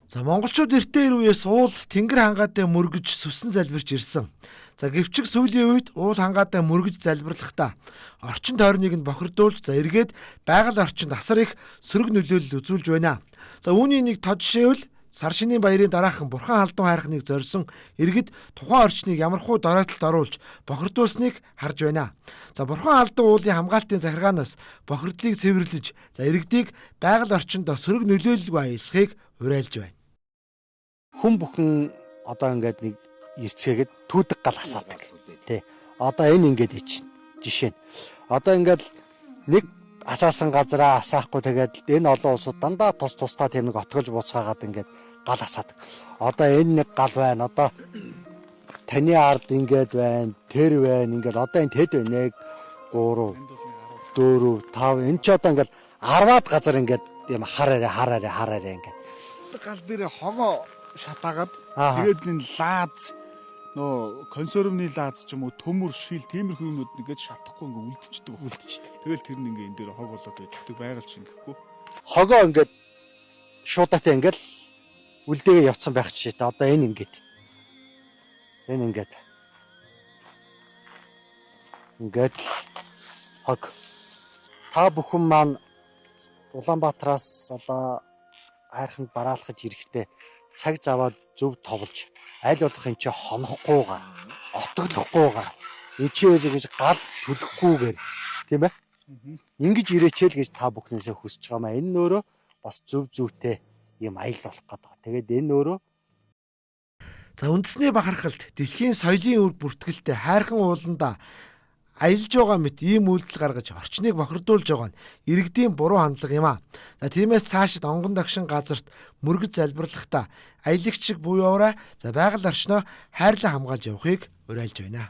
За монголчууд эртний үеэс уул тэнгэр хангаатай мөргөж сүсэн залбирч ирсэн. За гэвч сүүлийн үед уул хангаатай мөргөж залбирлахдаа орчин тойрныг нь бохирдуулж эргээд байгаль орчинд асар их сөрөг нөлөөлөл үзүүлж байна. За үүний нэг тод жишээвэл сар шинийн баярын дараахан бурхан халдун хайрхныг зорьсон иргэд тухайн орчныг ямархуу доройтолд оруулж бохирдуулсныг харж байна. За бурхан халдун уулын хамгаалтын захиргаанаас бохирдлыг цэвэрлэж иргэдийг байгаль орчинд сөрөг нөлөөлөлгүй аялахыг уриалж байна. Хүн бүхэн одоо ингээд нэг ирцгээгээд түүдэг гал асаадаг. Тэ. Одоо энэ ингээд ичнэ. Жишээ нь. Одоо ингээд нэг асаасан газараа асаахгүй тэгээд энэ олон улсууд дандаа тусдаа тийм нэг отголж буцаагаад ингээд гал асаадаг. Одоо энэ нэг гал байна. Одоо таны ард ингээд байна. Тэр байна. Ингээд одоо энэ тэд байна. 3 4 5 энэ ч одоо ингээд 10-аад газар ингээд тийм хараарэ ингээд. Гал дээр хогоо шатаагаад тэгээд энэ лааз нөө консервны лааз ч юм уу төмөр шил тиймэрхүү юмуд нэгээд шатахгүй ингээ үлдчихдэг. Тэгэл тэр нь ингээ энэ дээр хог болоод байдаг байгаль чинь гэхгүй. Хогоо ингээд шуудаатай ингээл үлдээгээ явцсан байх жишээ. Одоо энэ ингээд хог та бүхэн маань Улаанбаатараас одоо хайрханд бараалхаж ирэхдээ цаг заваад зөв товлж аль болох энэ ч хонохгүйгээр отоглохгүйгээр ичээж гэж гал төлөхгүйгээр тийм ээ ингэж ирээчээл гэж та бүхнээсээ хүсэж байгаа маа энэ нөөрэ бас зөвтэй юм аял болох гэдэг. Тэгээд энэ нөөрэ за үндэсний бахархалд дэлхийн соёлын үр бүртгэлтэй хайрхан ууланда аялж байгаа мэт ийм үйлдэл гаргаж орчныг бохирдуулж байгаа нь иргэдийн буруу хандлага юм а. За тиймээс цаашид онгон дагшин газарт мөргөж залбирлахдаа аялагч шиг буй яваарай. За байгаль орчноо хайрлан хамгаалж явахыг уриалж байна.